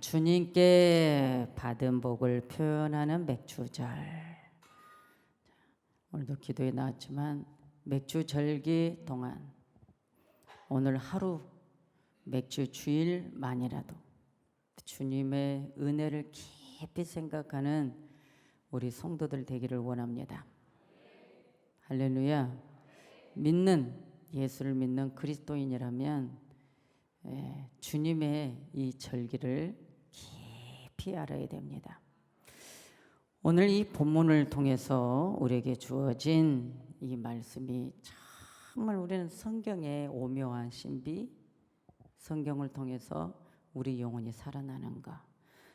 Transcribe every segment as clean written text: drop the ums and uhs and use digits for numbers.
주님께 받은 복을 표현하는 맥주절. 오늘도 기도에 나왔지만 맥주절기 동안 오늘 하루 맥주 주일만이라도 주님의 은혜를 깊이 생각하는 우리 성도들 되기를 원합니다. 할렐루야. 예수를 믿는 그리스도인이라면 주님의 이 절기를 깊이 알아야 됩니다. 오늘 이 본문을 통해서 우리에게 주어진 이 말씀이 정말 우리는 성경의 오묘한 신비, 성경을 통해서 우리 영혼이 살아나는 것,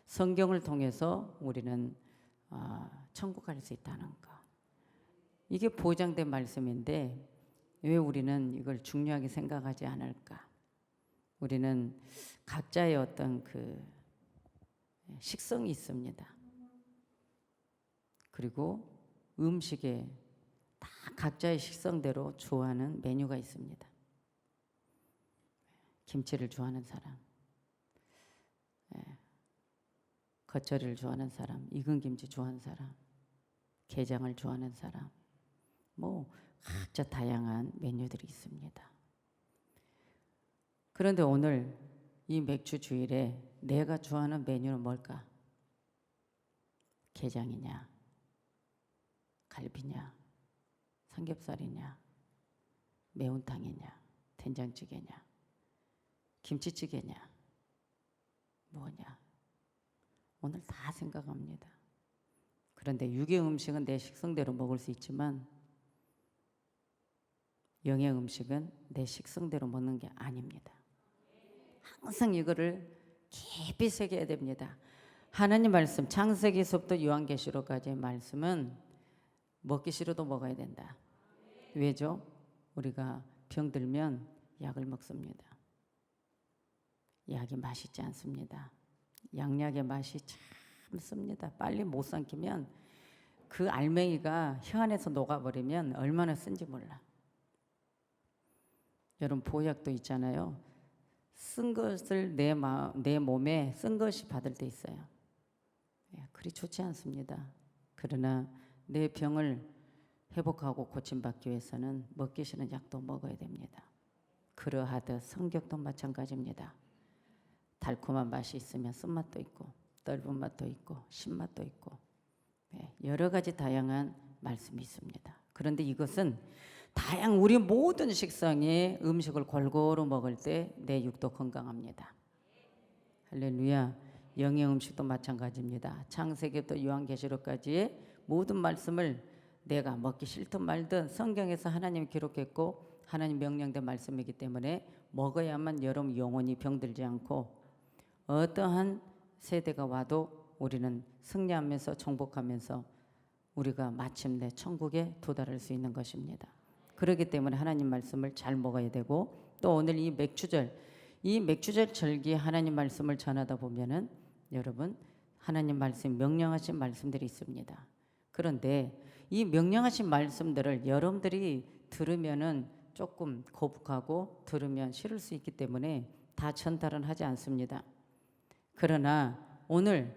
성경을 통해서 우리는 천국 갈 수 있다는 것, 이게 보장된 말씀인데 왜 우리는 이걸 중요하게 생각하지 않을까? 우리는 각자의 어떤 그 식성이 있습니다. 그리고 음식에 다 각자의 식성대로 좋아하는 메뉴가 있습니다. 김치를 좋아하는 사람, 겉절이를 좋아하는 사람, 익은 김치 좋아하는 사람, 게장을 좋아하는 사람, 각자 다양한 메뉴들이 있습니다. 그런데 오늘 이 맥주 주일에 내가 좋아하는 메뉴는 뭘까? 게장이냐? 갈비냐? 삼겹살이냐? 매운탕이냐? 된장찌개냐? 김치찌개냐? 뭐냐? 오늘 다 생각합니다. 그런데 육의 음식은 내 식성대로 먹을 수 있지만 영의 음식은 내 식성대로 먹는 게 아닙니다. 항상 이거를 깊이 새겨야 됩니다. 하나님 말씀 창세기서부터 요한계시록까지의 말씀은 먹기 싫어도 먹어야 된다. 왜죠? 우리가 병들면 약을 먹습니다. 약이 맛있지 않습니다. 양약의 맛이 참 씁니다. 빨리 못 삼키면 그 알맹이가 혀 안에서 녹아버리면 얼마나 쓴지 몰라. 여러분 보약도 있잖아요. 쓴 것을 내 몸에 쓴 것이 받을 때 있어요. 그리 좋지 않습니다. 그러나 내 병을 회복하고 고침받기 위해서는 먹기 싫은 약도 먹어야 됩니다. 그러하듯 성격도 마찬가지입니다. 달콤한 맛이 있으면 쓴맛도 있고 떫은 맛도 있고 신맛도 있고 여러 가지 다양한 말씀이 있습니다. 그런데 이것은 우리 모든 식성의 음식을 골고루 먹을 때 내 육도 건강합니다. 할렐루야. 영의 음식도 마찬가지입니다. 창세기부터 요한계시록까지의 모든 말씀을 내가 먹기 싫든 말든 성경에서 하나님이 기록했고 하나님 명령된 말씀이기 때문에 먹어야만 여러분 영혼이 병들지 않고 어떠한 세대가 와도 우리는 승리하면서 정복하면서 우리가 마침내 천국에 도달할 수 있는 것입니다. 그렇기 때문에 하나님 말씀을 잘 먹어야 되고 또 오늘 이 맥주절 절기 하나님 말씀을 전하다 보면은 여러분 하나님 말씀 명령하신 말씀들이 있습니다. 그런데 이 명령하신 말씀들을 여러분들이 들으면은 조금 거북하고 들으면 싫을 수 있기 때문에 다 전달은 하지 않습니다. 그러나 오늘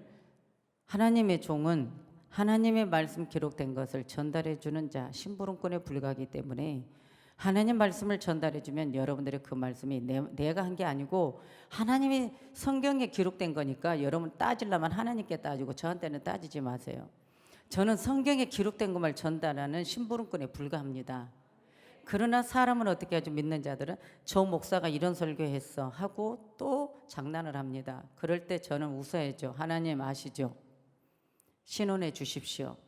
하나님의 종은 하나님의 말씀 기록된 것을 전달해 주는 자, 심부름꾼에 불과하기 때문에 하나님 말씀을 전달해 주면 여러분들의 그 말씀이 내가 한 게 아니고 하나님이 성경에 기록된 거니까 여러분 따지려면 하나님께 따지고 저한테는 따지지 마세요. 저는 성경에 기록된 것만 전달하는 심부름꾼에 불과합니다. 그러나 사람은 어떻게 하죠? 믿는 자들은 저 목사가 이런 설교했어 하고 또 장난을 합니다. 그럴 때 저는 웃어야죠. 하나님 아시죠? 신원해 주십시오.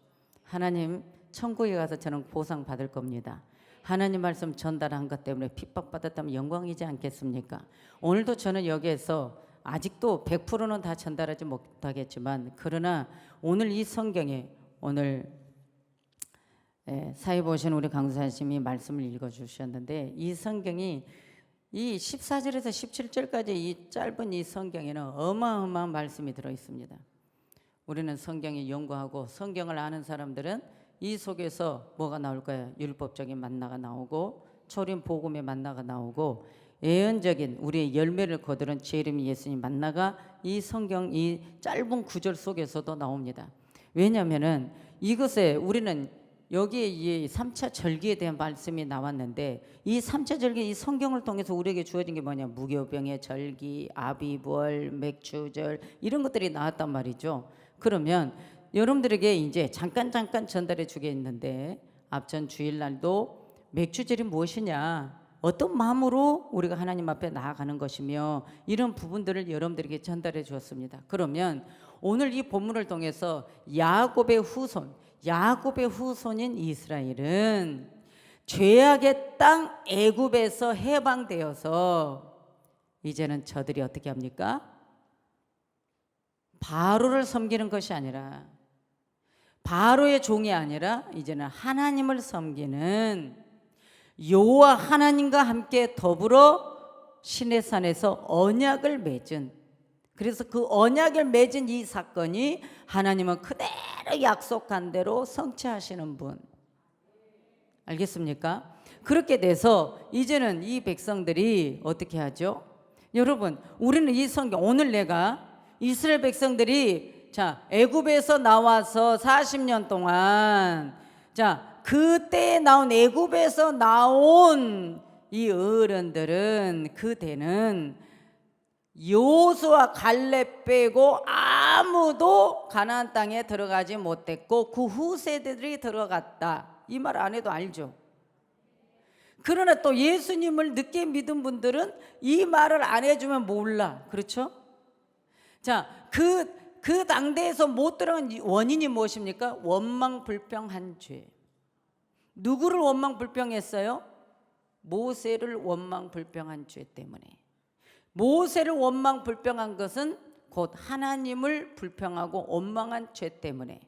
하나님 천국에 가서 저는 보상 받을 겁니다. 하나님 말씀 전달한 것 때문에 핍박받았다면 영광이지 않겠습니까? 오늘도 저는 여기에서 아직도 100%는 다 전달하지 못하겠지만 그러나 오늘 이 성경에 오늘 사회 보신 우리 강사님이 말씀을 읽어주셨는데 이 성경이 이 14절에서 17절까지 이 짧은 이 성경에는 어마어마한 말씀이 들어있습니다. 우리는 성경에 연구하고 성경을 아는 사람들은 이 속에서 뭐가 나올 거예요? 율법적인 만나가 나오고 초림 복음의 만나가 나오고 예언적인 우리의 열매를 거두는 재림이 예수님 만나가 이 성경 이 짧은 구절 속에서도 나옵니다. 왜냐하면은 이것에 우리는 여기에 이 3차 절기에 대한 말씀이 나왔는데 이 3차 절기 이 성경을 통해서 우리에게 주어진 게 뭐냐, 무교병의 절기, 아비월, 맥주절 이런 것들이 나왔단 말이죠. 그러면 여러분들에게 이제 잠깐 전달해 주겠는데 앞전 주일날도 맥주절이 무엇이냐, 어떤 마음으로 우리가 하나님 앞에 나아가는 것이며 이런 부분들을 여러분들에게 전달해 주었습니다. 그러면 오늘 이 본문을 통해서 야곱의 후손인 이스라엘은 죄악의 땅 애굽에서 해방되어서 이제는 저들이 어떻게 합니까? 바로를 섬기는 것이 아니라, 바로의 종이 아니라 이제는 하나님을 섬기는 여호와 하나님과 함께 더불어 시내산에서 언약을 맺은, 그래서 그 언약을 맺은 이 사건이 하나님은 그대로 약속한 대로 성취하시는 분, 알겠습니까? 그렇게 돼서 이제는 이 백성들이 어떻게 하죠? 여러분, 우리는 이 성경, 오늘 내가 이스라엘 백성들이 애굽에서 나와서 40년 동안 그때 나온 애굽에서 나온 이 어른들은 그때는 여호수아 갈렙 빼고 아무도 가나안 땅에 들어가지 못했고 그 후세대들이 들어갔다, 이 말 안 해도 알죠. 그러나 또 예수님을 늦게 믿은 분들은 이 말을 안 해주면 몰라, 그렇죠? 그 당대에서 못 들어간 원인이 무엇입니까? 원망불평한 죄. 누구를 원망불평했어요? 모세를 원망불평한 죄 때문에. 모세를 원망불평한 것은 곧 하나님을 불평하고 원망한 죄 때문에.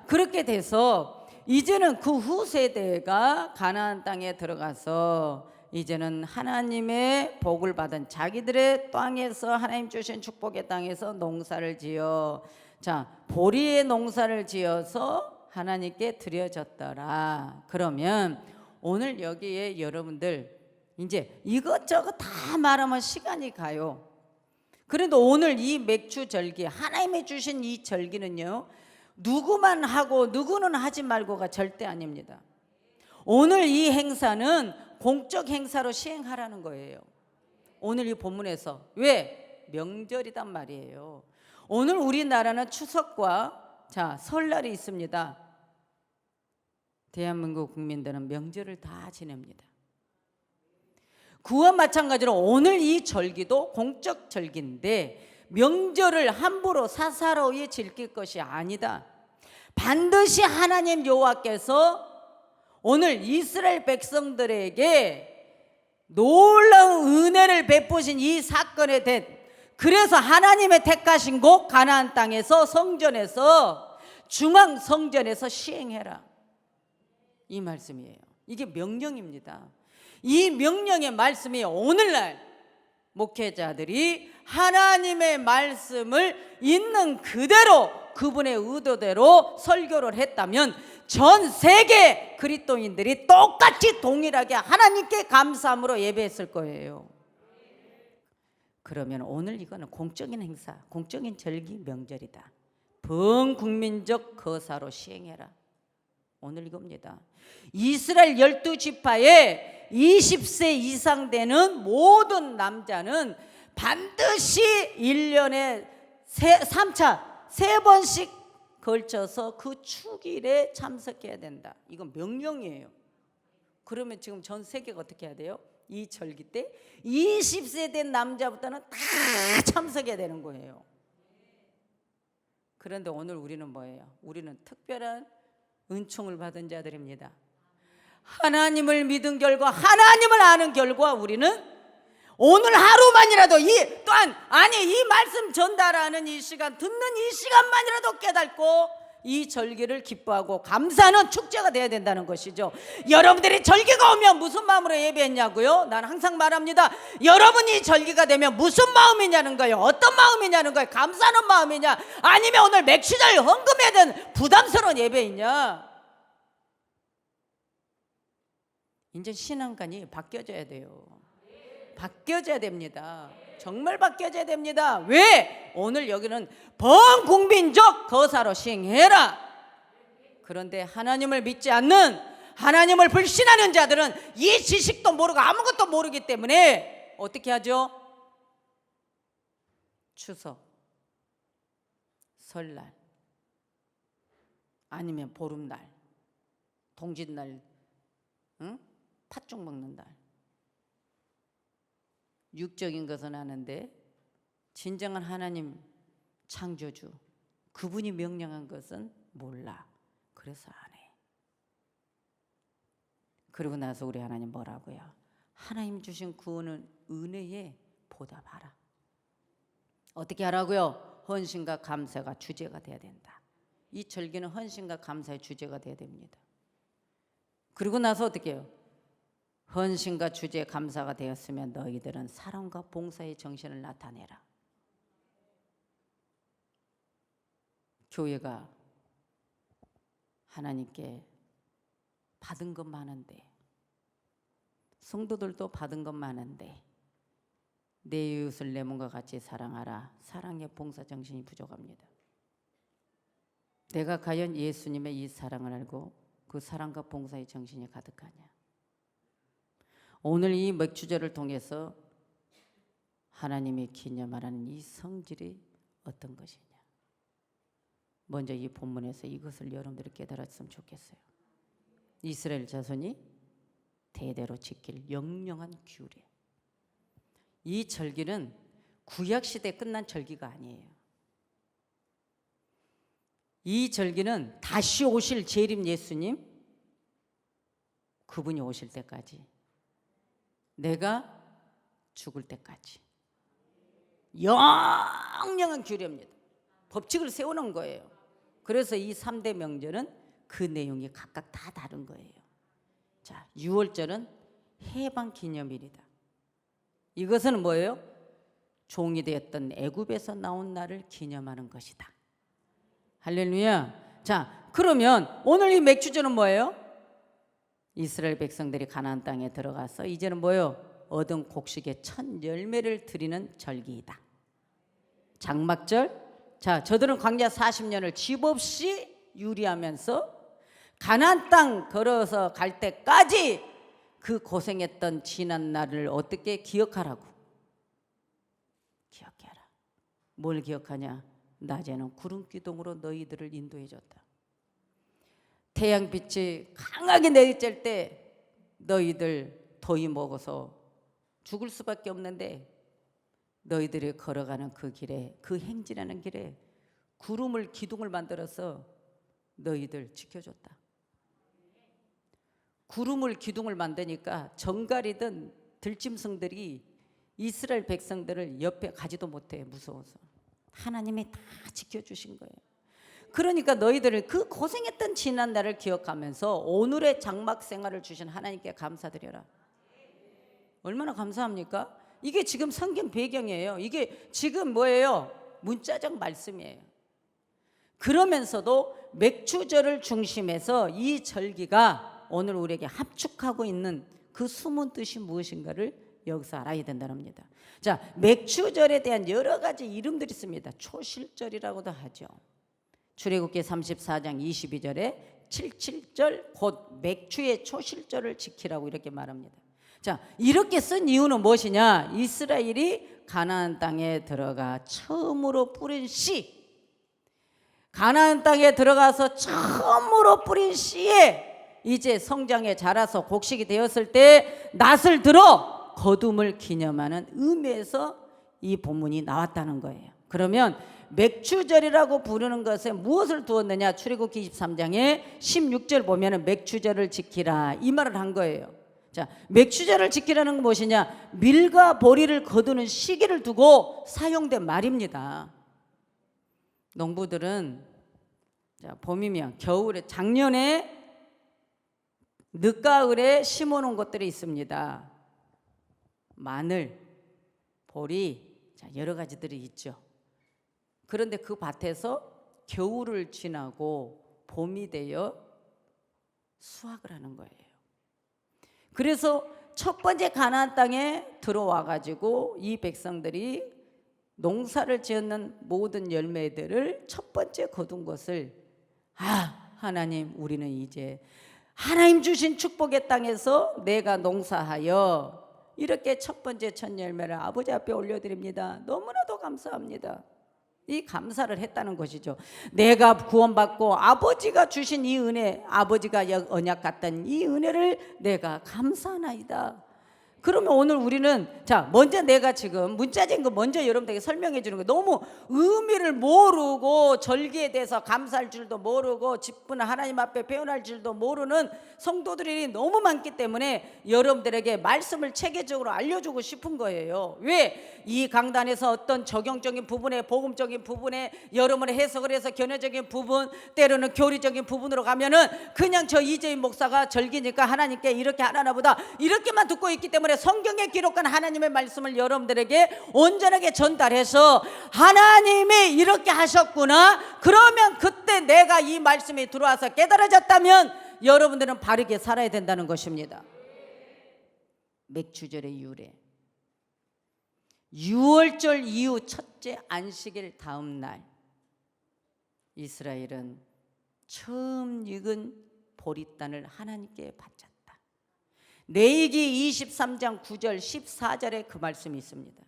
그렇게 돼서 이제는 그 후세대가 가나안 땅에 들어가서 이제는 하나님의 복을 받은 자기들의 땅에서 하나님 주신 축복의 땅에서 농사를 지어 보리의 농사를 지어서 하나님께 드려졌더라. 그러면 오늘 여기에 여러분들 이제 이것저것 다 말하면 시간이 가요. 그래도 오늘 이 맥주절기, 하나님이 주신 이 절기는요, 누구만 하고 누구는 하지 말고가 절대 아닙니다. 오늘 이 행사는 공적 행사로 시행하라는 거예요. 오늘 이 본문에서. 왜? 명절이단 말이에요. 오늘 우리나라는 추석과 설날이 있습니다. 대한민국 국민들은 명절을 다 지냅니다. 그와 마찬가지로 오늘 이 절기도 공적 절기인데 명절을 함부로 사사로이 즐길 것이 아니다. 반드시 하나님 여호와께서 오늘 이스라엘 백성들에게 놀라운 은혜를 베푸신 이 사건에 대해, 그래서 하나님의 택하신 곳 가나안 땅에서 성전에서, 중앙 성전에서 시행해라, 이 말씀이에요. 이게 명령입니다. 이 명령의 말씀이 오늘날 목회자들이 하나님의 말씀을 있는 그대로 그분의 의도대로 설교를 했다면 전 세계 그리스도인들이 똑같이 동일하게 하나님께 감사함으로 예배했을 거예요. 그러면 오늘 이거는 공적인 행사, 공적인 절기, 명절이다. 범국민적 거사로 시행해라. 오늘 이겁니다. 이스라엘 12지파에 20세 이상 되는 모든 남자는 반드시 1년에 3번씩 걸쳐서 그 축일에 참석해야 된다. 이건 명령이에요. 그러면 지금 전 세계가 어떻게 해야 돼요? 이 절기 때 20세 된 남자부터는 다 참석해야 되는 거예요. 그런데 오늘 우리는 뭐예요? 우리는 특별한 은총을 받은 자들입니다. 하나님을 믿은 결과, 하나님을 아는 결과 우리는 오늘 하루만이라도 이 말씀 전달하는 이 시간, 듣는 이 시간만이라도 깨닫고 이 절기를 기뻐하고 감사하는 축제가 돼야 된다는 것이죠. 여러분들이 절기가 오면 무슨 마음으로 예배했냐고요? 난 항상 말합니다. 여러분이 절기가 되면 무슨 마음이냐는 거예요. 어떤 마음이냐는 거예요. 감사하는 마음이냐, 아니면 오늘 맥주절 헌금해야 되는 부담스러운 예배이냐. 이제 신앙관이 바뀌어져야 돼요. 바뀌어져야 됩니다. 정말 바뀌어져야 됩니다. 왜? 오늘 여기는 범국민적 거사로 시행해라. 그런데 하나님을 믿지 않는, 하나님을 불신하는 자들은 이 지식도 모르고 아무것도 모르기 때문에 어떻게 하죠? 추석, 설날, 아니면 보름날, 동짓날, 팥죽 먹는 날, 육적인 것은 아는데 진정한 하나님 창조주, 그분이 명령한 것은 몰라. 그래서 안 해. 그러고 나서 우리 하나님 뭐라고요? 하나님 주신 구원은 은혜에 보답하라. 어떻게 하라고요? 헌신과 감사가 주제가 돼야 된다. 이 절기는 헌신과 감사의 주제가 돼야 됩니다. 그리고 나서 어떻게 해요? 헌신과 주제 감사가 되었으면 너희들은 사랑과 봉사의 정신을 나타내라. 교회가 하나님께 받은 것 많은데, 성도들도 받은 것 많은데 내 이웃을 내 몸과 같이 사랑하라. 사랑의 봉사 정신이 부족합니다. 내가 과연 예수님의 이 사랑을 알고 그 사랑과 봉사의 정신이 가득하냐? 오늘 이 맥주절을 통해서 하나님이 기념하라는 이 성질이 어떤 것이냐? 먼저 이 본문에서 이것을 여러분들이 깨달았으면 좋겠어요. 이스라엘 자손이 대대로 지킬 영영한 규례. 이 절기는 구약시대 끝난 절기가 아니에요. 이 절기는 다시 오실 재림 예수님, 그분이 오실 때까지, 내가 죽을 때까지 영영한 규례입니다. 법칙을 세우는 거예요. 그래서 이 3대 명절은 그 내용이 각각 다 다른 거예요. 자, 6월절은 해방기념일이다. 이것은 뭐예요? 종이 되었던 애굽에서 나온 날을 기념하는 것이다. 할렐루야. 자, 그러면 오늘 이 맥주절은 뭐예요? 이스라엘 백성들이 가나안 땅에 들어가서 이제는 뭐예요? 얻은 곡식의 첫 열매를 드리는 절기이다. 장막절. 자, 저들은 광야 40년을 집 없이 유리하면서 가나안 땅 걸어서 갈 때까지 그 고생했던 지난 날을 어떻게 기억하라고? 기억해라. 뭘 기억하냐? 낮에는 구름 기둥으로 너희들을 인도해 줬다. 태양빛이 강하게 내리쬐을 때 너희들 더위 먹어서 죽을 수밖에 없는데 너희들이 걸어가는 그 길에, 그 행진하는 길에 구름을 기둥을 만들어서 너희들 지켜줬다. 구름을 기둥을 만드니까 정갈이든 들짐승들이 이스라엘 백성들을 옆에 가지도 못해, 무서워서. 하나님이 다 지켜주신 거예요. 그러니까 너희들을 그 고생했던 지난 날을 기억하면서 오늘의 장막 생활을 주신 하나님께 감사드려라. 얼마나 감사합니까? 이게 지금 성경 배경이에요. 이게 지금 뭐예요? 문자적 말씀이에요. 그러면서도 맥주절을 중심해서 이 절기가 오늘 우리에게 합축하고 있는 그 숨은 뜻이 무엇인가를 여기서 알아야 된다는 겁니다. 자, 맥주절에 대한 여러 가지 이름들이 있습니다. 초실절이라고도 하죠. 출애굽기 34장 22절에 77절 곧 맥주의 초실절을 지키라고 이렇게 말합니다. 자, 이렇게 쓴 이유는 무엇이냐? 이스라엘이 가나안 땅에 들어가 처음으로 뿌린 씨, 가나안 땅에 들어가서 처음으로 뿌린 씨에 이제 성장해 자라서 곡식이 되었을 때 낫을 들어 거둠을 기념하는 의미에서 이 본문이 나왔다는 거예요. 그러면 맥주절이라고 부르는 것에 무엇을 두었느냐? 출애굽기 23장에 16절 보면은 맥주절을 지키라 이 말을 한 거예요. 자, 맥주절을 지키라는 건 무엇이냐? 밀과 보리를 거두는 시기를 두고 사용된 말입니다. 농부들은 자, 봄이면 겨울에 작년에 늦가을에 심어놓은 것들이 있습니다. 마늘, 보리, 자, 여러 가지들이 있죠. 그런데 그 밭에서 겨울을 지나고 봄이 되어 수확을 하는 거예요. 그래서 첫 번째 가나안 땅에 들어와 가지고 이 백성들이 농사를 지었는 모든 열매들을 첫 번째 거둔 것을 하나님, 우리는 이제 하나님 주신 축복의 땅에서 내가 농사하여 이렇게 첫 번째 첫 열매를 아버지 앞에 올려드립니다. 너무나도 감사합니다. 이 감사를 했다는 것이죠. 내가 구원받고 아버지가 주신 이 은혜, 아버지가 언약 같던 이 은혜를 내가 감사하나이다. 그러면 오늘 우리는 먼저 내가 지금 문자적인 거 먼저 여러분들에게 설명해 주는 거, 너무 의미를 모르고 절기에 대해서 감사할 줄도 모르고 직분 하나님 앞에 표현할 줄도 모르는 성도들이 너무 많기 때문에 여러분들에게 말씀을 체계적으로 알려주고 싶은 거예요. 왜? 이 강단에서 어떤 적용적인 부분에, 복음적인 부분에 여러분의 해석을 해서 견해적인 부분, 때로는 교리적인 부분으로 가면은 그냥 저 이재인 목사가 절기니까 하나님께 이렇게 하나 보다 이렇게만 듣고 있기 때문에 성경에 기록한 하나님의 말씀을 여러분들에게 온전하게 전달해서 하나님이 이렇게 하셨구나, 그러면 그때 내가 이 말씀이 들어와서 깨달아졌다면 여러분들은 바르게 살아야 된다는 것입니다. 맥주절의 유래, 유월절 이후 첫째 안식일 다음 날 이스라엘은 처음 익은 보리단을 하나님께 바쳤다. 레위기 23장 9절 14절에 그 말씀이 있습니다.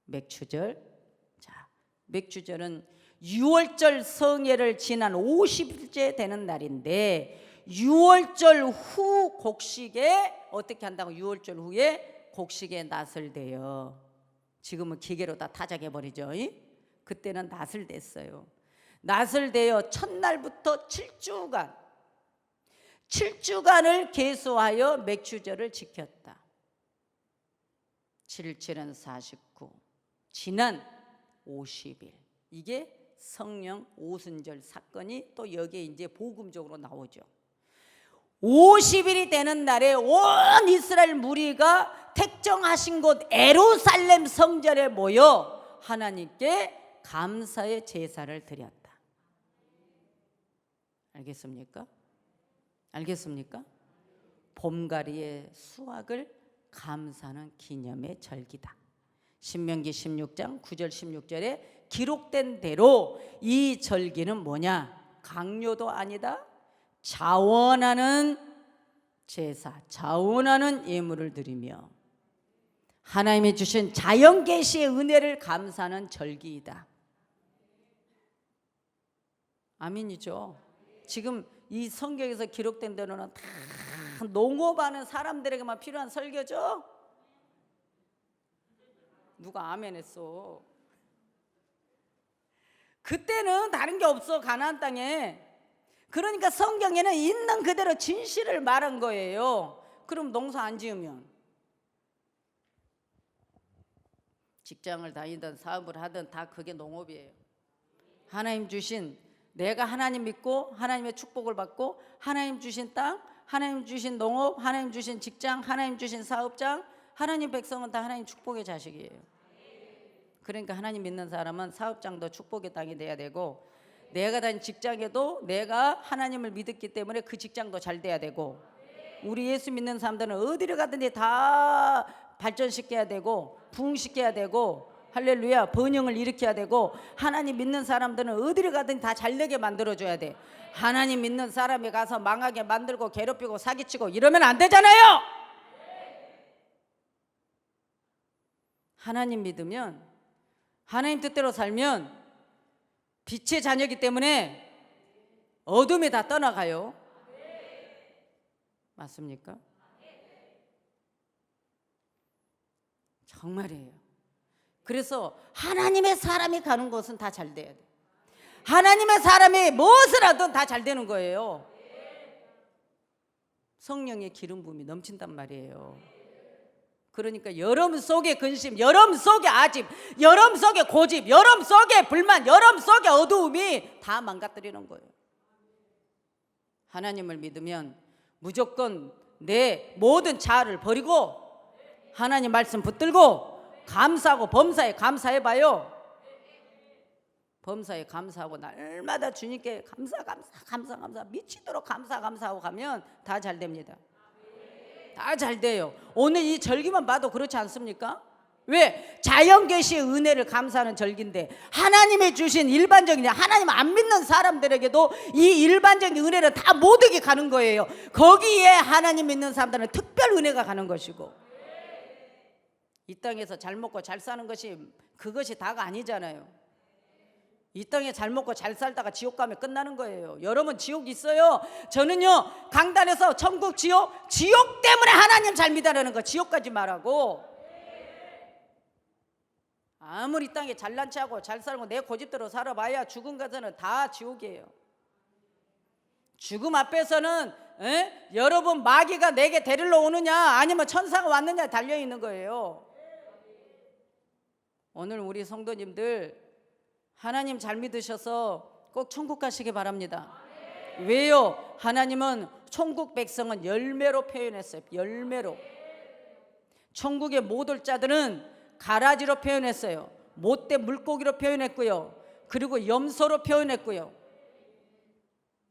맥주절. 맥주절은 유월절 성회를 지난 50일째 되는 날인데, 유월절 후 곡식에 어떻게 한다고? 유월절 후에 곡식에 낫을 대요. 지금은 기계로 다 타작해 버리죠. 그때는 낫을 댔어요. 낫을 대어 첫날부터 7주간을 계수하여 맥주절을 지켰다. 7, 7은 49, 지난 50일. 이게 성령 오순절 사건이 또 여기에 이제 복음적으로 나오죠. 50일이 되는 날에 온 이스라엘 무리가 택정하신 곳 예루살렘 성전에 모여 하나님께 감사의 제사를 드렸다. 알겠습니까? 알겠습니까? 봄가리의 수확을 감사하는 기념의 절기다. 신명기 16장 9절 16절에 기록된 대로 이 절기는 뭐냐? 강요도 아니다. 자원하는 제사, 자원하는 예물을 드리며 하나님이 주신 자연 계시의 은혜를 감사하는 절기이다. 아멘이죠. 지금 이 성경에서 기록된 대로는 다 농업하는 사람들에게만 필요한 설교죠. 누가 아멘 했어? 그때는 다른 게 없어, 가나안 땅에. 그러니까 성경에는 있는 그대로 진실을 말한 거예요. 그럼 농사 안 지으면, 직장을 다니든 사업을 하든 다 그게 농업이에요. 하나님 주신, 내가 하나님 믿고 하나님의 축복을 받고 하나님 주신 땅, 하나님 주신 농업, 하나님 주신 직장, 하나님 주신 사업장, 하나님 백성은 다 하나님 축복의 자식이에요. 그러니까 하나님 믿는 사람은 사업장도 축복의 땅이 돼야 되고, 내가 다닌 직장에도 내가 하나님을 믿었기 때문에 그 직장도 잘 돼야 되고, 우리 예수 믿는 사람들은 어디를 가든지 다 발전시켜야 되고 부흥시켜야 되고, 할렐루야, 번영을 일으켜야 되고, 하나님 믿는 사람들은 어디를 가든지 다 잘되게 만들어줘야 돼. 하나님 믿는 사람이 가서 망하게 만들고 괴롭히고 사기치고 이러면 안 되잖아요. 하나님 믿으면, 하나님 뜻대로 살면 빛의 자녀이기 때문에 어둠이 다 떠나가요. 맞습니까? 정말이에요. 그래서 하나님의 사람이 가는 곳은 다 잘 돼야 돼. 하나님의 사람이 무엇을 하든 다 잘 되는 거예요. 성령의 기름 부음이 넘친단 말이에요. 그러니까 여러분 속에 근심, 여러분 속에 아집, 여러분 속에 고집, 여러분 속에 불만, 여러분 속에 어두움이 다 망가뜨리는 거예요. 하나님을 믿으면 무조건 내 모든 자아를 버리고 하나님 말씀 붙들고 감사하고 범사에 감사해봐요. 범사에 감사하고 날마다 주님께 감사 미치도록 감사하고 가면 다 잘 됩니다. 다 잘 돼요. 오늘 이 절기만 봐도 그렇지 않습니까? 왜? 자연 계시의 은혜를 감사하는 절기인데 하나님이 주신 일반적인 하나님 안 믿는 사람들에게도 이 일반적인 은혜는 다 모두에게 가는 거예요. 거기에 하나님 믿는 사람들은 특별 은혜가 가는 것이고, 이 땅에서 잘 먹고 잘 사는 것이 그것이 다가 아니잖아요. 이 땅에 잘 먹고 잘 살다가 지옥 가면 끝나는 거예요. 여러분, 지옥 있어요. 저는요, 강단에서 천국 지옥 때문에 하나님 잘 믿으라는 거, 지옥 가지 말라고. 아무리 이 땅에 잘난 체하고 잘 살고 내 고집대로 살아봐야 죽음 가서는 다 지옥이에요. 죽음 앞에서는 여러분 마귀가 내게 데리러 오느냐 아니면 천사가 왔느냐 달려있는 거예요. 오늘 우리 성도님들 하나님 잘 믿으셔서 꼭 천국 가시기 바랍니다. 왜요? 하나님은 천국 백성은 열매로 표현했어요. 열매로. 천국에 못 올 자들은 가라지로 표현했어요. 못돼 물고기로 표현했고요. 그리고 염소로 표현했고요.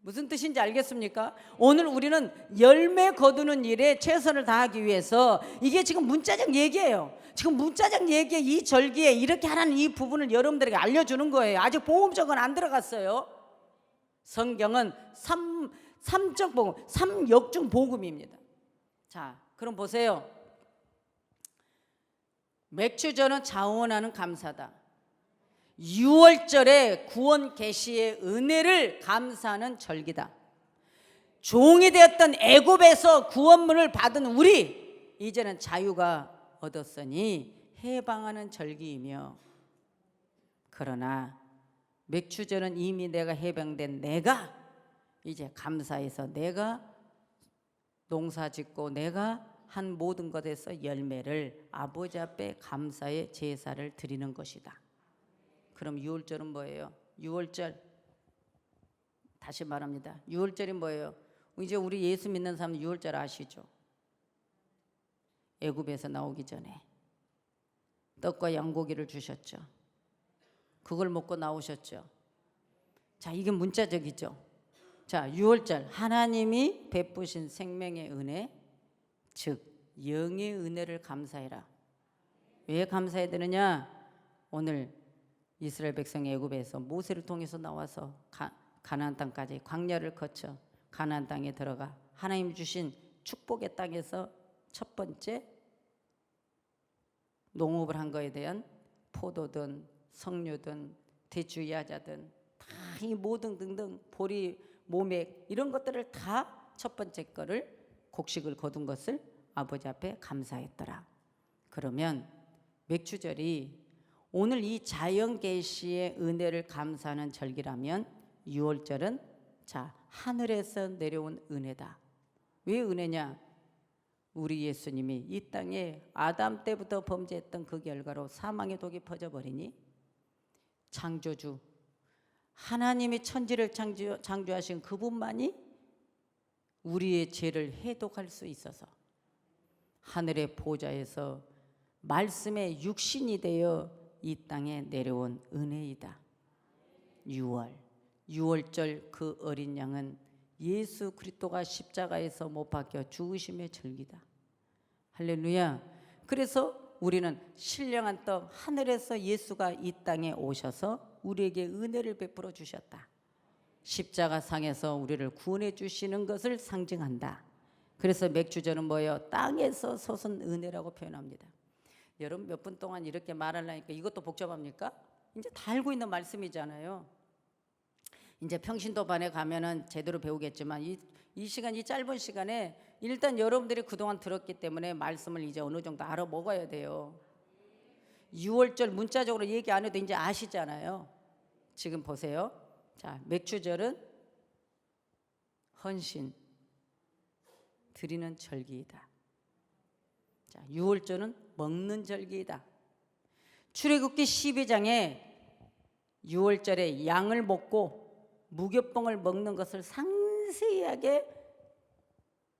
무슨 뜻인지 알겠습니까? 오늘 우리는 열매 거두는 일에 최선을 다하기 위해서, 이게 지금 문자적 얘기예요. 지금 문자적 얘기에 이 절기에 이렇게 하라는 이 부분을 여러분들에게 알려주는 거예요. 아직 복음적은 안 들어갔어요. 성경은 삼적 복음, 삼역중 복음입니다. 자, 그럼 보세요. 맥주전은 자원하는 감사다. 6월절에 구원 계시의 은혜를 감사하는 절기다. 종이 되었던 애굽에서 구원문을 받은 우리, 이제는 자유가 얻었으니 해방하는 절기이며, 그러나 맥주전은 이미 내가 해방된 내가 이제 감사해서 내가 농사짓고 내가 한 모든 것에서 열매를 아버지 앞에 감사의 제사를 드리는 것이다. 그럼 6월절은 뭐예요? 6월절, 다시 말합니다. 6월절이 뭐예요? 이제 우리 예수 믿는 사람 6월절 아시죠? 애굽에서 나오기 전에 떡과 양고기를 주셨죠. 그걸 먹고 나오셨죠. 자, 이게 문자적이죠. 자, 6월절, 하나님이 베푸신 생명의 은혜, 즉 영의 은혜를 감사해라. 왜 감사해야 되느냐? 오늘 이스라엘 백성이 애굽에서 모세를 통해서 나와서 가나안 땅까지 광야를 거쳐 가나안 땅에 들어가 하나님 주신 축복의 땅에서 첫 번째 농업을 한 거에 대한 포도든 석류든 대추 야자든 다 이 모든 등등 보리 모맥 이런 것들을 다 첫 번째 거를 곡식을 거둔 것을 아버지 앞에 감사했더라. 그러면 맥주절이 오늘 이 자연 계시의 은혜를 감사하는 절기라면 6월절은 자, 하늘에서 내려온 은혜다. 왜 은혜냐? 우리 예수님이 이 땅에 아담 때부터 범죄했던 그 결과로 사망의 독이 퍼져버리니 창조주 하나님이 천지를 창조하신 그분만이 우리의 죄를 해독할 수 있어서 하늘의 보좌에서 말씀의 육신이 되어 이 땅에 내려온 은혜이다. 6월절 그 어린 양은 예수 그리스도가 십자가에서 못 박혀 죽으심의 절기다. 할렐루야. 그래서 우리는 신령한 떡 하늘에서 예수가 이 땅에 오셔서 우리에게 은혜를 베풀어 주셨다. 십자가 상에서 우리를 구원해 주시는 것을 상징한다. 그래서 맥주전은 뭐예요? 땅에서 솟은 은혜라고 표현합니다. 여러분 몇 분 동안 이렇게 말하려니까 이것도 복잡합니까? 이제 다 알고 있는 말씀이잖아요. 이제 평신도반에 가면은 제대로 배우겠지만 이 시간, 이 짧은 시간에 일단 여러분들이 그동안 들었기 때문에 말씀을 이제 어느 정도 알아 먹어야 돼요. 6월절 문자적으로 얘기 안 해도 이제 아시잖아요. 지금 보세요. 자, 맥주절은 헌신 드리는 절기이다. 자, 6월절은 먹는 절기이다. 출애굽기 12장에 6월절에 양을 먹고 무교병을 먹는 것을 상세하게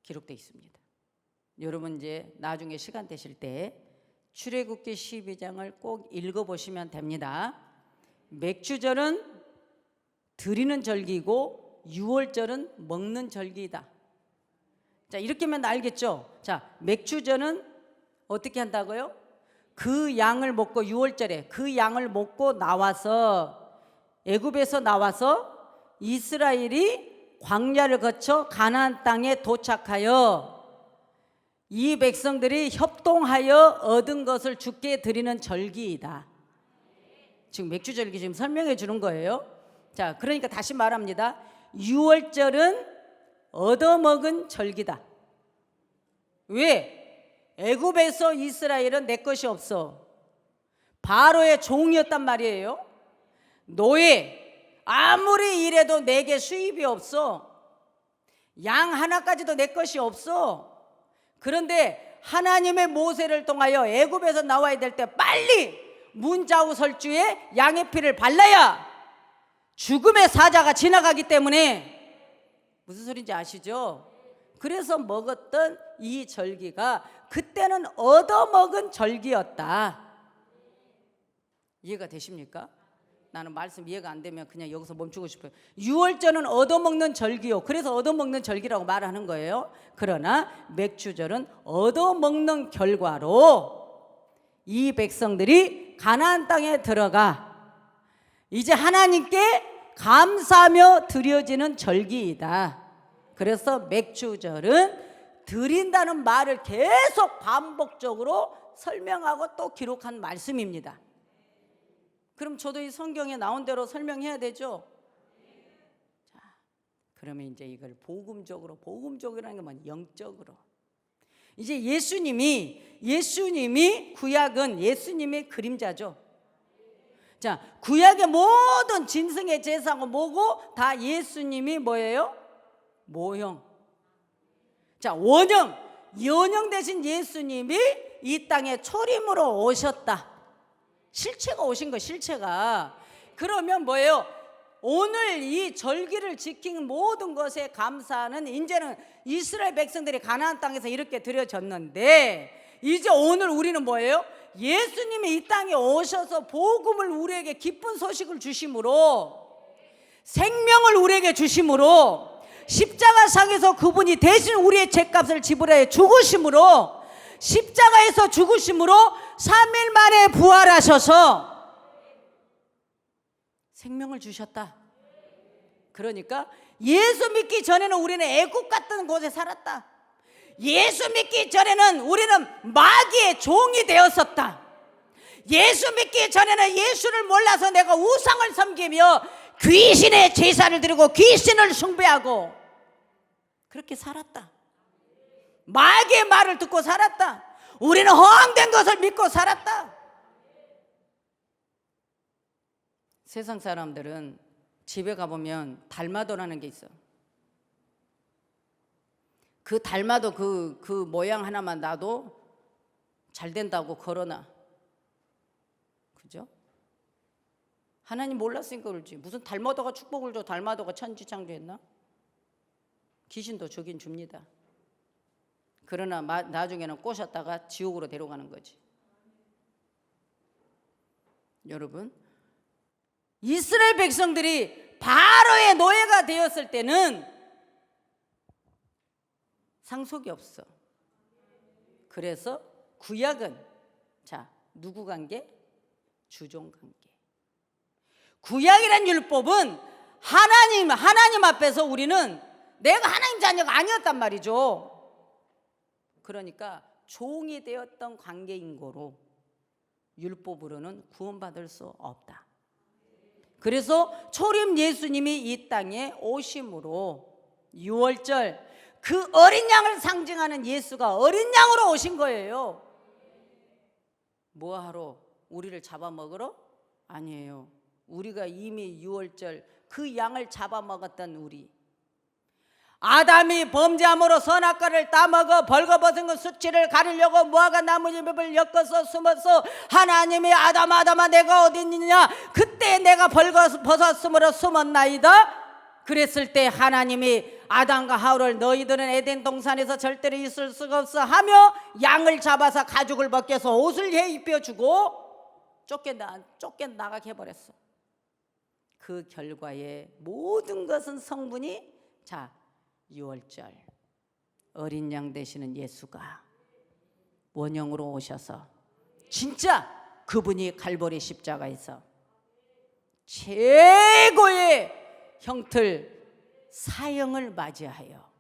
기록되어 있습니다. 여러분 이제 나중에 시간 되실 때 출애굽기 12장을 꼭 읽어보시면 됩니다. 맥주절은 드리는 절기이고 6월절은 먹는 절기이다. 자, 이렇게 하면 알겠죠? 자, 맥주전은 어떻게 한다고요? 그 양을 먹고 6월절에 그 양을 먹고 나와서 애굽에서 나와서 이스라엘이 광야를 거쳐 가나안 땅에 도착하여 이 백성들이 협동하여 얻은 것을 주께 드리는 절기이다. 지금 맥주절기 지금 설명해 주는 거예요. 자, 그러니까 다시 말합니다. 6월절은 얻어먹은 절기다. 왜? 애굽에서 이스라엘은 내 것이 없어. 바로의 종이었단 말이에요. 노예, 아무리 일해도 내게 수입이 없어. 양 하나까지도 내 것이 없어. 그런데 하나님의 모세를 통하여 애굽에서 나와야 될 때 빨리 문자우 설주에 양의 피를 발라야 죽음의 사자가 지나가기 때문에, 무슨 소리인지 아시죠? 그래서 먹었던 이 절기가 그때는 얻어먹은 절기였다. 이해가 되십니까? 나는 말씀 이해가 안 되면 그냥 여기서 멈추고 싶어요. 6월절은 얻어먹는 절기요. 그래서 얻어먹는 절기라고 말하는 거예요. 그러나 맥주절은 얻어먹는 결과로 이 백성들이 가나안 땅에 들어가 이제 하나님께 감사하며 드려지는 절기이다. 그래서 맥주절은 드린다는 말을 계속 반복적으로 설명하고 또 기록한 말씀입니다. 그럼 저도 이 성경에 나온 대로 설명해야 되죠? 자, 그러면 이제 이걸 복음적이라는 게 뭐냐? 영적으로. 이제 예수님이 구약은 예수님의 그림자죠. 자, 구약의 모든 짐승의 제사고 뭐고 다 예수님이 뭐예요? 모형. 자, 연형 대신 예수님이 이 땅에 초림으로 오셨다. 실체가 오신 거, 실체가. 그러면 뭐예요? 오늘 이 절기를 지킨 모든 것에 감사는 이제는 이스라엘 백성들이 가나안 땅에서 이렇게 드려졌는데, 이제 오늘 우리는 뭐예요? 예수님이 이 땅에 오셔서 복음을 우리에게 기쁜 소식을 주심으로, 생명을 우리에게 주심으로, 십자가상에서 그분이 대신 우리의 죄값을 지불하여 죽으심으로, 십자가에서 죽으심으로 3일 만에 부활하셔서 생명을 주셨다. 그러니까 예수 믿기 전에는 우리는 애국 같은 곳에 살았다. 예수 믿기 전에는 우리는 마귀의 종이 되었었다. 예수 믿기 전에는 예수를 몰라서 내가 우상을 섬기며 귀신의 제사를 드리고 귀신을 숭배하고 그렇게 살았다. 마귀의 말을 듣고 살았다. 우리는 허황된 것을 믿고 살았다. 세상 사람들은 집에 가보면 달마도라는 게 있어. 그 달마도 그 모양 하나만 놔도 잘 된다고 걸어놔. 그죠? 하나님 몰랐으니까 그러지. 무슨 달마도가 축복을 줘. 달마도가 천지창조했나? 귀신도 주긴 줍니다. 그러나 나중에는 꼬셨다가 지옥으로 데려가는 거지. 여러분, 이스라엘 백성들이 바로의 노예가 되었을 때는 상속이 없어. 그래서 구약은 자, 누구 관계? 주종 관계. 구약이란 율법은 하나님 앞에서 우리는 내가 하나님 자녀가 아니었단 말이죠. 그러니까 종이 되었던 관계인 거로 율법으로는 구원받을 수 없다. 그래서 초림 예수님이 이 땅에 오심으로 6월절 그 어린 양을 상징하는 예수가 어린 양으로 오신 거예요. 뭐하러? 우리를 잡아먹으러? 아니에요. 우리가 이미 6월절 그 양을 잡아먹었던 우리, 아담이 범죄함으로 선악과를 따먹어 벌거벗은 그 수치를 가리려고 무화과 나뭇잎을 엮어서 숨어서 하나님이 아담아 내가 어디 있느냐, 그때 내가 벌거벗었으므로 숨었나이다. 그랬을 때 하나님이 아담과 하울을 너희들은 에덴 동산에서 절대로 있을 수가 없어 하며 양을 잡아서 가죽을 벗겨서 옷을 입혀주고 쫓겨나가게 해버렸어. 그 결과에 모든 것은 성분이 자 6월절 어린 양 되시는 예수가 원형으로 오셔서 진짜 그분이 갈보리 십자가에서 최고의 형틀 사형을 맞이하여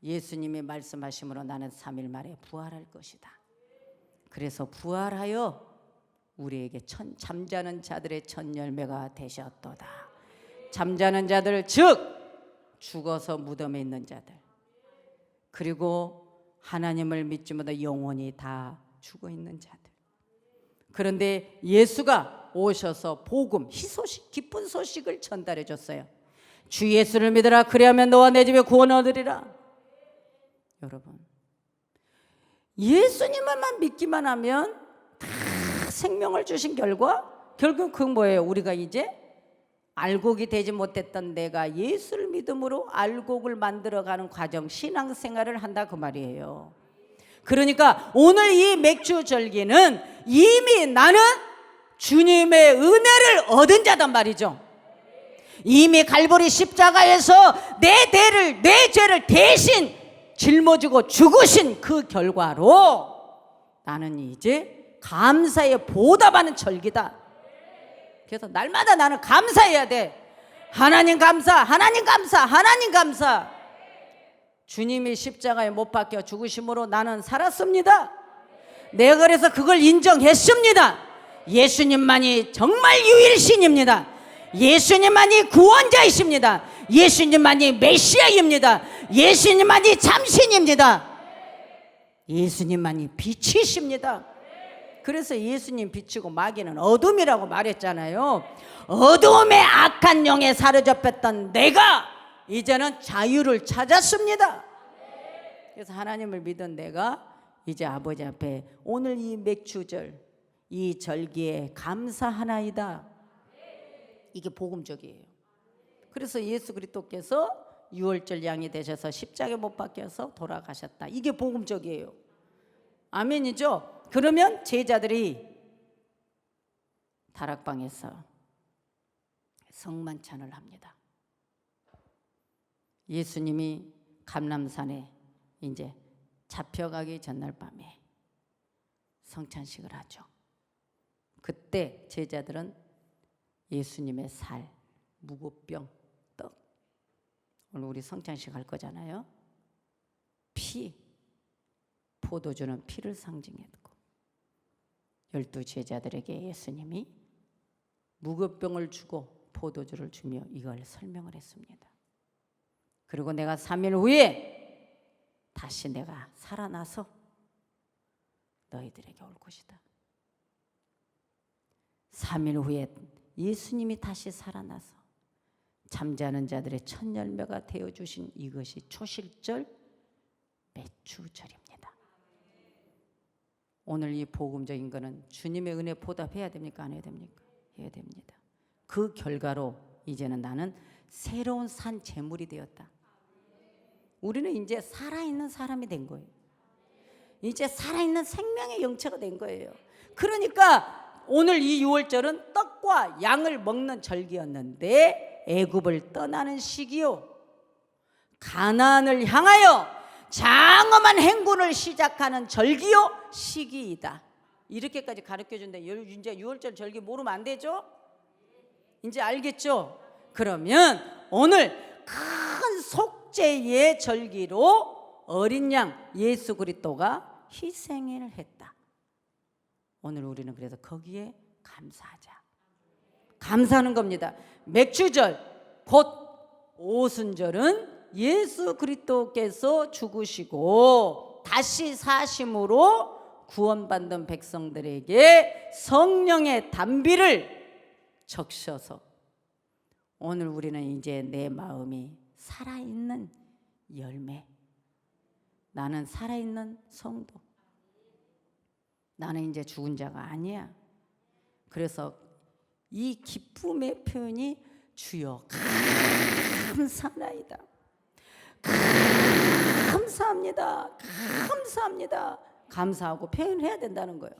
예수님이 말씀하심으로 나는 3일 만에 부활할 것이다. 그래서 부활하여 우리에게 잠자는 자들의 첫 열매가 되셨도다. 잠자는 자들 즉 죽어서 무덤에 있는 자들, 그리고 하나님을 믿지 못해 영원히 다 죽어 있는 자들. 그런데 예수가 오셔서 복음, 희소식, 기쁜 소식을 전달해 줬어요. 주 예수를 믿으라, 그리하면 너와 내 집에 구원 얻으리라. 여러분, 예수님만 믿기만 하면 다 생명을 주신 결과 결국 그건 뭐예요? 우리가 이제 알곡이 되지 못했던 내가 예수를 믿음으로 알곡을 만들어가는 과정, 신앙생활을 한다 그 말이에요. 그러니까 오늘 이 맥주 절기는 이미 나는 주님의 은혜를 얻은 자단 말이죠. 이미 갈보리 십자가에서 내 죄를 대신 짊어지고 죽으신 그 결과로 나는 이제 감사에 보답하는 절기다. 그래서 날마다 나는 감사해야 돼. 하나님 감사, 하나님 감사, 하나님 감사. 주님이 십자가에 못 박혀 죽으심으로 나는 살았습니다. 내가 그래서 그걸 인정했습니다. 예수님만이 정말 유일신입니다. 예수님만이 구원자이십니다. 예수님만이 메시아입니다. 예수님만이 참신입니다. 예수님만이 빛이십니다. 그래서 예수님 빛이고 마귀는 어둠이라고 말했잖아요. 어둠의 악한 영에 사로잡혔던 내가 이제는 자유를 찾았습니다. 그래서 하나님을 믿은 내가 이제 아버지 앞에 오늘 이 맥주절, 이 절기에 감사하나이다. 이게 복음적이에요. 그래서 예수 그리스도께서 유월절 양이 되셔서 십자가에 못 박혀서 돌아가셨다. 이게 복음적이에요. 아멘이죠? 그러면 제자들이 다락방에서 성만찬을 합니다. 예수님이 감람산에 이제 잡혀가기 전날 밤에 성찬식을 하죠. 그때 제자들은 예수님의 살, 무고병, 떡, 오늘 우리 성찬식 할 거잖아요. 피, 포도주는 피를 상징했고 12 제자들에게 예수님이 무고병을 주고 포도주를 주며 이걸 설명을 했습니다. 그리고 내가 3일 후에 다시 내가 살아나서 너희들에게 올 것이다. 3일 후에 예수님이 다시 살아나서 잠자는 자들의 첫 열매가 되어주신 이것이 초실절 맥주절입니다. 오늘 이 복음적인 거는 주님의 은혜 보답해야 됩니까? 안 해야 됩니까? 해야 됩니다. 그 결과로 이제는 나는 새로운 산 제물이 되었다. 우리는 이제 살아있는 사람이 된 거예요. 이제 살아있는 생명의 영체가 된 거예요. 그러니까 오늘 이 유월절은 떡과 양을 먹는 절기였는데 애굽을 떠나는 시기요, 가나안을 향하여 장엄한 행군을 시작하는 절기요 시기이다. 이렇게까지 가르쳐준다. 이제 유월절 절기 모르면 안 되죠? 이제 알겠죠? 그러면 오늘 큰 속죄의 절기로 어린 양 예수 그리스도가 희생을 했다. 오늘 우리는 그래서 거기에 감사하자. 감사하는 겁니다. 맥주절 곧 오순절은 예수 그리스도께서 죽으시고 다시 사심으로 구원받는 백성들에게 성령의 단비를 적셔서 오늘 우리는 이제 내 마음이 살아있는 열매, 나는 살아있는 성도, 나는 이제 죽은 자가 아니야. 그래서 이 기쁨의 표현이 주여 감사나이다, 감사합니다, 감사합니다, 감사하고 표현해야 된다는 거예요.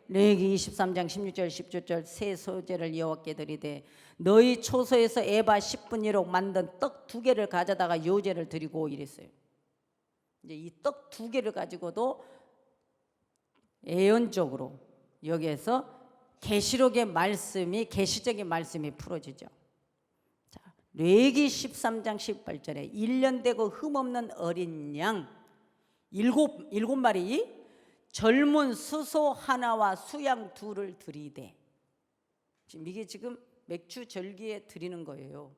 레위기 23장 16절 17절 새 소재를 여호와께 드리되 너희 초소에서 에바 10분의 1로 만든 떡 2개를 가져다가 요제를 드리고 이랬어요. 이제 이 떡 2개를 가지고도 예언적으로 여기에서 계시록의 말씀이, 계시적인 말씀이 풀어지죠. 자, 레위기 13장 18절에 1년 되고 흠없는 어린 양 일곱 마리, 젊은 수소 하나와 수양 2를 드리되, 지금 이게 지금 맥주 절기에 드리는 거예요.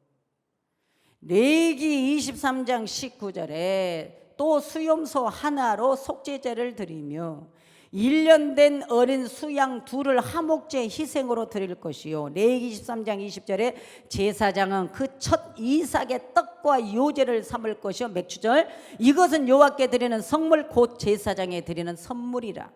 레위기 23장 19절에 또 수염소 하나로 속죄제를 드리며 1년 된 어린 수양 2를 화목제 희생으로 드릴 것이요. 레위기 23장 20절에 제사장은 그 첫 이삭의 떡과 요제를 삼을 것이요. 맥주절, 이것은 여호와께 드리는 성물 곧 제사장에 드리는 선물이라.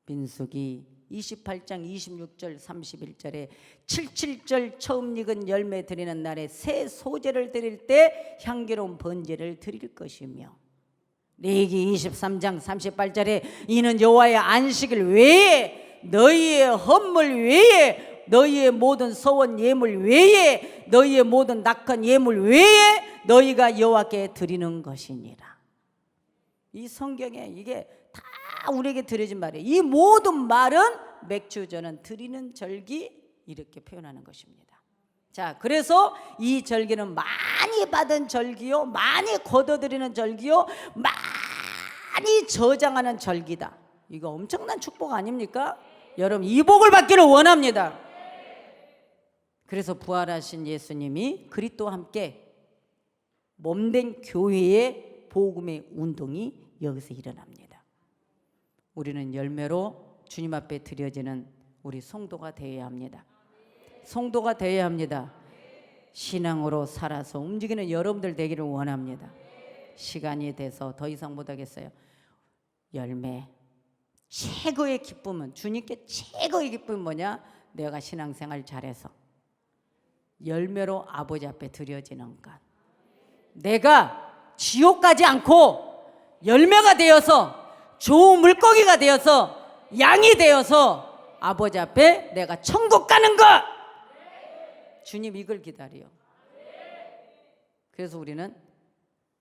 민수기 28장 26절 31절에 77절 처음 익은 열매 드리는 날에 새 소제를 드릴 때 향기로운 번제를 드릴 것이며, 레위기 23장 38절에 이는 여호와의 안식일 외에 너희의 헌물 외에 너희의 모든 서원 예물 외에 너희의 모든 낙헌 예물 외에 너희가 여호와께 드리는 것이니라. 이 성경에 이게 다 우리에게 드려진 말이에요. 이 모든 말은 맥주전은 드리는 절기, 이렇게 표현하는 것입니다. 자, 그래서 이 절기는 많이 받은 절기요, 많이 거둬들이는 절기요, 많이 저장하는 절기다. 이거 엄청난 축복 아닙니까? 여러분, 이 복을 받기를 원합니다. 그래서 부활하신 예수님이 그리스도와 함께 몸된 교회의 복음의 운동이 여기서 일어납니다. 우리는 열매로 주님 앞에 드려지는 우리 성도가 되어야 합니다. 성도가 되어야 합니다. 신앙으로 살아서 움직이는 여러분들 되기를 원합니다. 시간이 돼서 더 이상 못하겠어요. 열매, 최고의 기쁨은, 주님께 최고의 기쁨은 뭐냐? 내가 신앙생활 잘해서 열매로 아버지 앞에 드려지는 것. 내가 지옥 가지 않고 열매가 되어서 좋은 물고기가 되어서 양이 되어서 아버지 앞에 내가 천국 가는 것. 주님 이걸 기다려요. 그래서 우리는,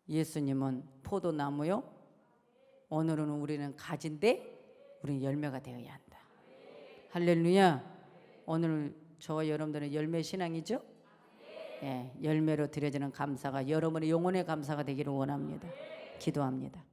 예수님은 포도나무요, 오늘은 우리는 가지인데 우리는 열매가 되어야 한다. 할렐루야. 오늘 저와 여러분들은 열매 신앙이죠? 예, 열매로 드려지는 감사가 여러분의 영혼의 감사가 되기를 원합니다. 기도합니다.